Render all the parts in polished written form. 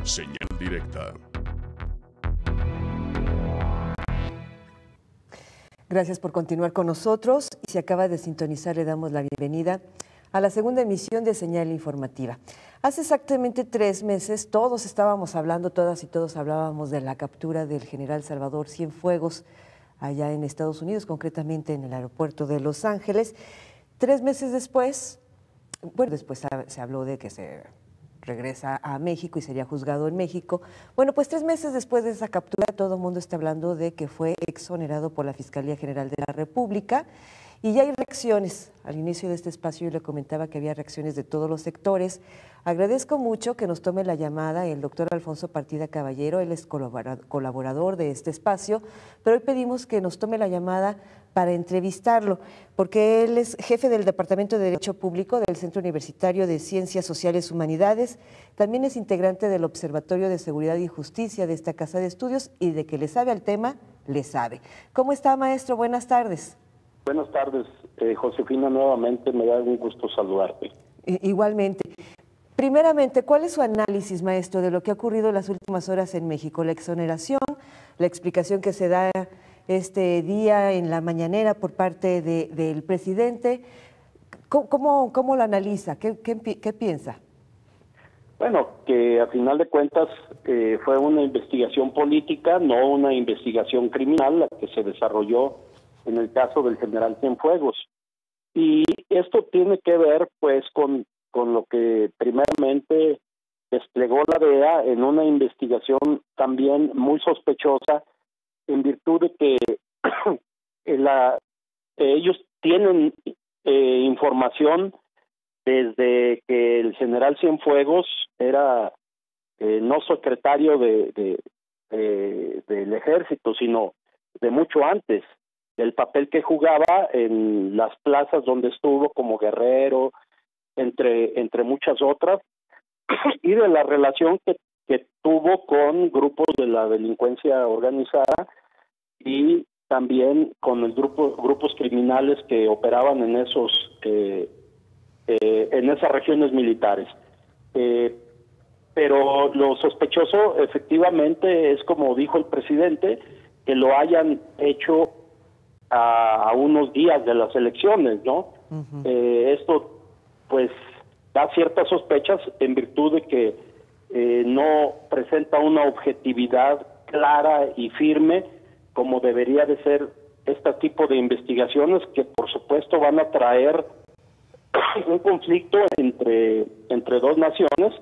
Señal directa. Gracias por continuar con nosotros y si acaba de sintonizar le damos la bienvenida a la segunda emisión de Señal Informativa. Hace exactamente 3 meses todos estábamos hablando, todas y todos hablábamos de la captura del general Salvador Cienfuegos allá en Estados Unidos, concretamente en el aeropuerto de Los Ángeles. 3 meses después, después se habló de que se regresa a México y sería juzgado en México. Bueno, pues 3 meses después de esa captura, todo el mundo está hablando de que fue exonerado por la Fiscalía General de la República y ya hay reacciones. Al inicio de este espacio yo le comentaba que había reacciones de todos los sectores. Agradezco mucho que nos tome la llamada el doctor Alfonso Partida Caballero, él es colaborador de este espacio, pero hoy pedimos que nos tome la llamada para entrevistarlo, porque él es jefe del Departamento de Derecho Público del Centro Universitario de Ciencias Sociales y Humanidades, también es integrante del Observatorio de Seguridad y Justicia de esta Casa de Estudios y de que le sabe al tema, le sabe. ¿Cómo está, maestro? Buenas tardes. Buenas tardes, Josefina, nuevamente me da un gusto saludarte. Igualmente. Primeramente, ¿cuál es su análisis, maestro, de lo que ha ocurrido en las últimas horas en México? La exoneración, la explicación que se da este día en la mañanera por parte del presidente. ¿Cómo lo analiza? ¿Qué piensa? Bueno, que a final de cuentas fue una investigación política, no una investigación criminal, la que se desarrolló en el caso del general Cienfuegos. Y esto tiene que ver, pues, con lo que primeramente desplegó la DEA en una investigación también muy sospechosa, en virtud de que ellos tienen información desde que el general Cienfuegos era no secretario del ejército, sino de mucho antes, del papel que jugaba en las plazas donde estuvo como guerrero, entre muchas otras, y de la relación que tuvo con grupos de la delincuencia organizada y también con el grupos criminales que operaban en esas regiones militares. Pero lo sospechoso efectivamente es, como dijo el presidente, que lo hayan hecho a unos días de las elecciones, ¿no? Uh-huh. Esto pues da ciertas sospechas en virtud de que no presenta una objetividad clara y firme como debería de ser este tipo de investigaciones, que por supuesto van a traer un conflicto entre dos naciones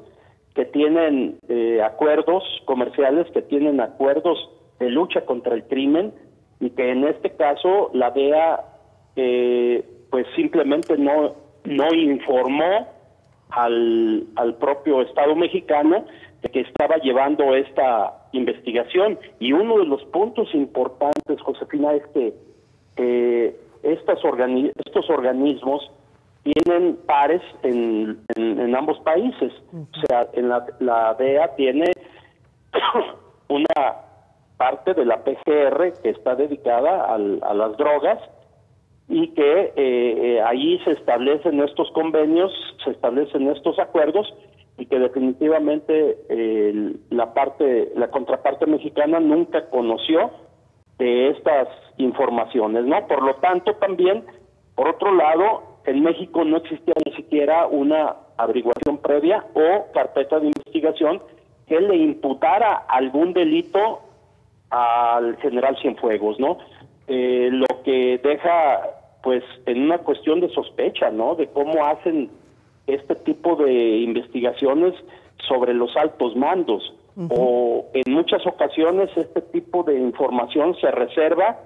que tienen acuerdos comerciales, que tienen acuerdos de lucha contra el crimen, y que en este caso la DEA pues simplemente no informó al propio Estado mexicano de que estaba llevando esta investigación. Y uno de los puntos importantes, Josefina, es que estos organismos tienen pares en ambos países. Uh-huh. O sea, la DEA tiene una parte de la PGR que está dedicada a las drogas, y que ahí se establecen estos convenios, se establecen estos acuerdos, y que definitivamente la contraparte mexicana nunca conoció de estas informaciones, ¿no? Por lo tanto, también, por otro lado, en México no existía ni siquiera una averiguación previa o carpeta de investigación que le imputara algún delito al general Cienfuegos, ¿no? Lo que deja pues en una cuestión de sospecha, ¿no? De cómo hacen este tipo de investigaciones sobre los altos mandos. Uh-huh. O en muchas ocasiones este tipo de información se reserva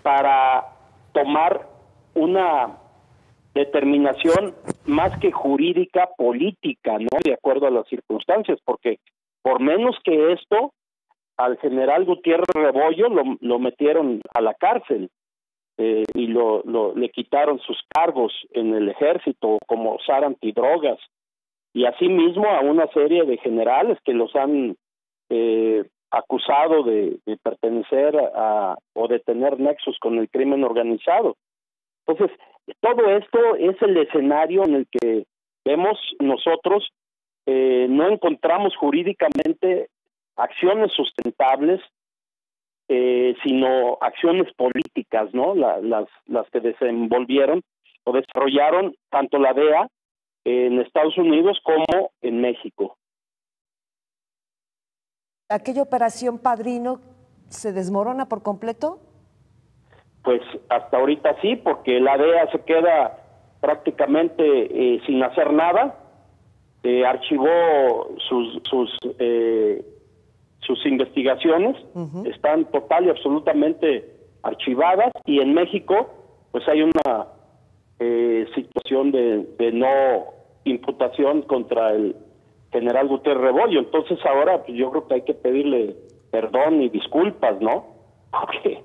para tomar una determinación más que jurídica, política, ¿no? De acuerdo a las circunstancias, porque por menos que esto, al general Gutiérrez Rebollo lo metieron a la cárcel y le quitaron sus cargos en el ejército como SAR antidrogas, y asimismo a una serie de generales que los han acusado de pertenecer o de tener nexos con el crimen organizado. Entonces, todo esto es el escenario en el que vemos nosotros no encontramos jurídicamente acciones sustentables, sino acciones políticas, ¿no? Las que desenvolvieron o desarrollaron tanto la DEA en Estados Unidos como en México. ¿Aquella operación Padrino se desmorona por completo? Pues hasta ahorita sí, porque la DEA se queda prácticamente sin hacer nada, archivó sus investigaciones, están total y absolutamente archivadas, y en México pues hay una situación de no imputación contra el general Gutiérrez Rebollo. Entonces ahora pues, yo creo que hay que pedirle perdón y disculpas, ¿no? Porque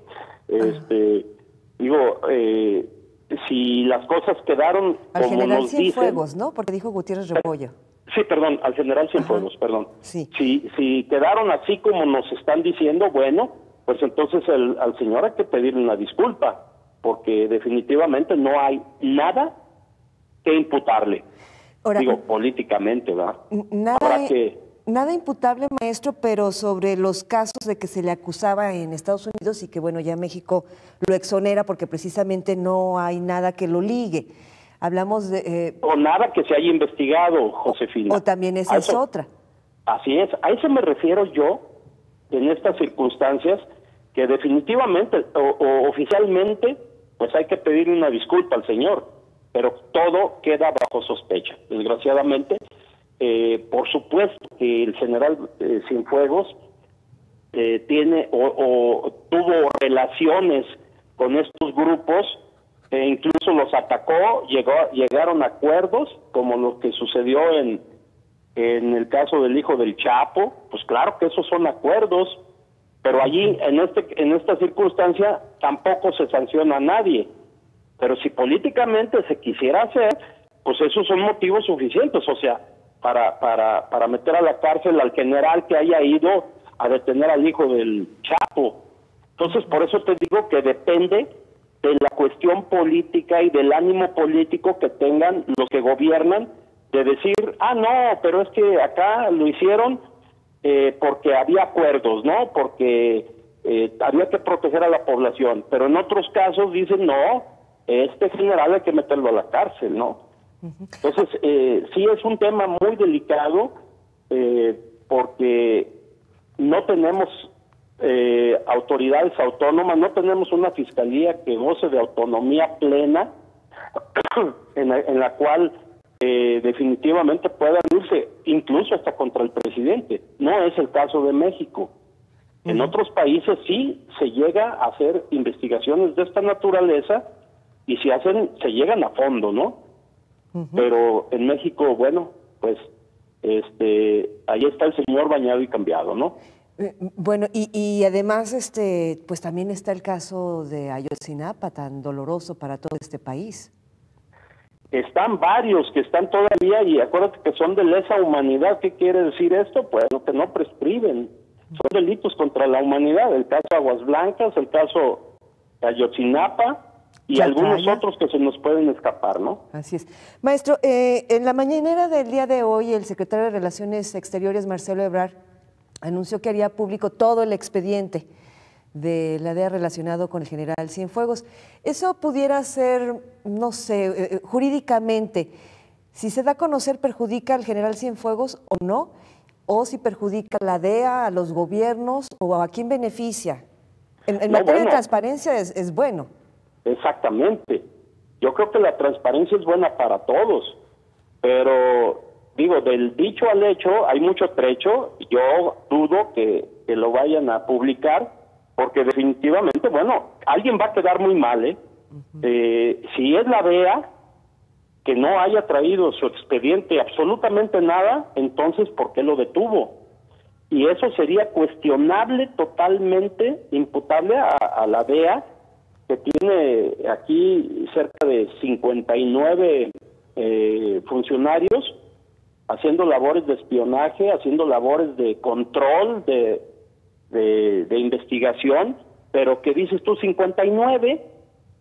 si las cosas quedaron al como general nos Cienfuegos, dicen, ¿no? Porque dijo Gutiérrez Rebollo. Sí, perdón, al general Cienfuegos, perdón. Sí. Si quedaron así como nos están diciendo, bueno, pues entonces al señor hay que pedirle una disculpa, porque definitivamente no hay nada que imputarle. Ahora, digo, políticamente, ¿verdad? Nada imputable, maestro, pero sobre los casos de que se le acusaba en Estados Unidos y que, bueno, ya México lo exonera porque precisamente no hay nada que lo ligue. Hablamos de... o nada que se haya investigado, Josefina. O también esa es otra. Así es, a eso me refiero yo en estas circunstancias, que definitivamente o oficialmente pues hay que pedirle una disculpa al señor, pero todo queda bajo sospecha. Desgraciadamente, por supuesto que el general Cienfuegos tiene o tuvo relaciones con estos grupos, incluso los atacó, llegaron a acuerdos, como lo que sucedió en el caso del hijo del Chapo. Pues claro que esos son acuerdos, pero allí, en esta circunstancia, tampoco se sanciona a nadie. Pero si políticamente se quisiera hacer, pues esos son motivos suficientes, o sea, para meter a la cárcel al general que haya ido a detener al hijo del Chapo. Entonces, por eso te digo que depende de la cuestión política y del ánimo político que tengan los que gobiernan, de decir, no, pero es que acá lo hicieron porque había acuerdos, ¿no? Porque había que proteger a la población, pero en otros casos dicen, no, este general hay que meterlo a la cárcel, ¿no? Entonces, sí es un tema muy delicado, porque no tenemos autoridades autónomas, no tenemos una fiscalía que goce de autonomía plena, en la cual definitivamente puedan irse incluso hasta contra el presidente. No es el caso de México. En otros países sí se llega a hacer investigaciones de esta naturaleza y se llegan a fondo, ¿no? Pero en México, bueno, pues ahí está el señor bañado y cambiado, ¿no? Bueno, y además, pues también está el caso de Ayotzinapa, tan doloroso para todo este país. Están varios que están todavía, y acuérdate que son de lesa humanidad. ¿Qué quiere decir esto? Pues que no prescriben. Son delitos contra la humanidad. El caso Aguas Blancas, el caso Ayotzinapa y algunos otros que se nos pueden escapar, ¿no? Así es. Maestro, en la mañanera del día de hoy, el secretario de Relaciones Exteriores, Marcelo Ebrard, anunció que haría público todo el expediente de la DEA relacionado con el general Cienfuegos. Eso pudiera ser, no sé, jurídicamente, si se da a conocer, ¿perjudica al general Cienfuegos o no? ¿O si perjudica a la DEA, a los gobiernos, o a quién beneficia? En materia de transparencia es bueno. Exactamente. Yo creo que la transparencia es buena para todos, pero digo, del dicho al hecho hay mucho trecho. Yo dudo que lo vayan a publicar, porque definitivamente, bueno, alguien va a quedar muy mal, ¿eh? Si es la DEA que no haya traído su expediente absolutamente nada, entonces ¿por qué lo detuvo? Y eso sería cuestionable, totalmente imputable a la DEA, que tiene aquí cerca de 59 funcionarios haciendo labores de espionaje, haciendo labores de control, de investigación, pero que dices tú 59,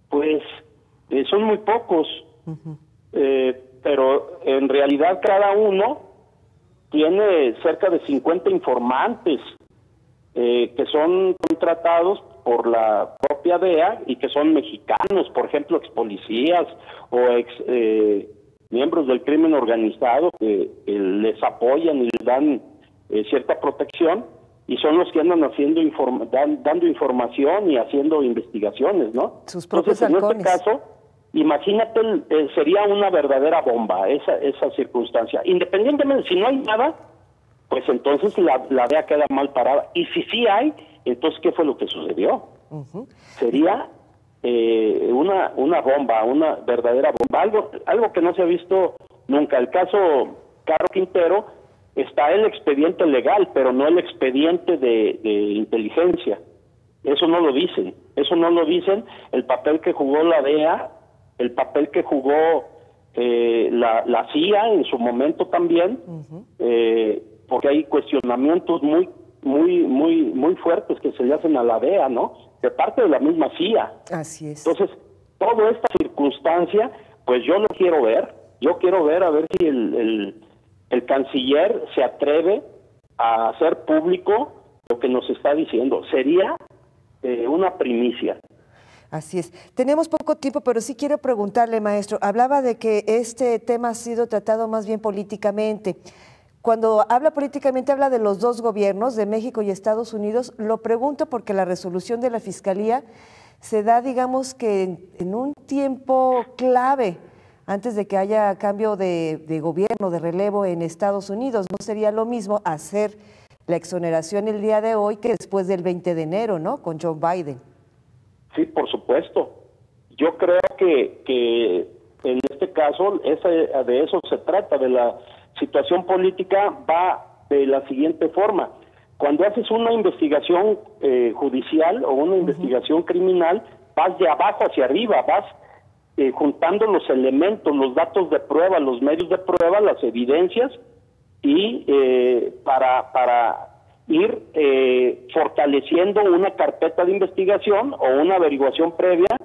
pues son muy pocos, pero en realidad cada uno tiene cerca de 50 informantes que son contratados por la propia DEA y que son mexicanos, por ejemplo, ex policías o miembros del crimen organizado que les apoyan y les dan cierta protección, y son los que andan haciendo dando información y haciendo investigaciones, ¿no? Sus propios Entonces, halcones. en este caso, imagínate, sería una verdadera bomba esa circunstancia. Independientemente, si no hay nada, pues entonces la DEA queda mal parada. Y si sí hay, entonces, ¿qué fue lo que sucedió? Sería una bomba, una verdadera bomba, algo que no se ha visto nunca. El caso Caro Quintero, está el expediente legal, pero no el expediente de inteligencia. Eso no lo dicen, el papel que jugó la DEA, el papel que jugó la CIA en su momento también, porque hay cuestionamientos muy fuertes que se le hacen a la DEA, ¿no? De parte de la misma CIA. Así es. Entonces, toda esta circunstancia, pues yo lo quiero ver, a ver si el canciller se atreve a hacer público lo que nos está diciendo. Sería una primicia. Así es. Tenemos poco tiempo, pero sí quiero preguntarle, maestro, hablaba de que este tema ha sido tratado más bien políticamente. Cuando habla políticamente, habla de los dos gobiernos, de México y Estados Unidos. Lo pregunto porque la resolución de la Fiscalía se da, digamos que en un tiempo clave, antes de que haya cambio de gobierno, de relevo en Estados Unidos. No sería lo mismo hacer la exoneración el día de hoy que después del 20 de enero, ¿no? Con Joe Biden. Sí, por supuesto. Yo creo que en este caso de eso se trata, de la situación política va de la siguiente forma. Cuando haces una investigación judicial o una investigación criminal, vas de abajo hacia arriba, vas juntando los elementos, los datos de prueba, los medios de prueba, las evidencias, y para ir fortaleciendo una carpeta de investigación o una averiguación previa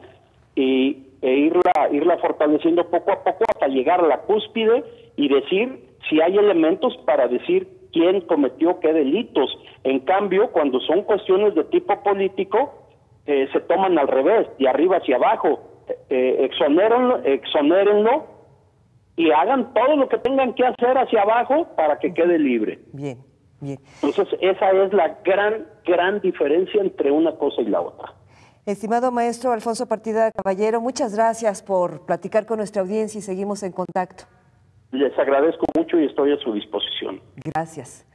e irla fortaleciendo poco a poco hasta llegar a la cúspide y decir si hay elementos para decir quién cometió qué delitos. En cambio, cuando son cuestiones de tipo político, se toman al revés, de arriba hacia abajo. Exonérenlo y hagan todo lo que tengan que hacer hacia abajo para que quede libre. Bien, bien. Entonces, esa es la gran diferencia entre una cosa y la otra. Estimado maestro Alfonso Partida Caballero, muchas gracias por platicar con nuestra audiencia y seguimos en contacto. Les agradezco mucho y estoy a su disposición. Gracias.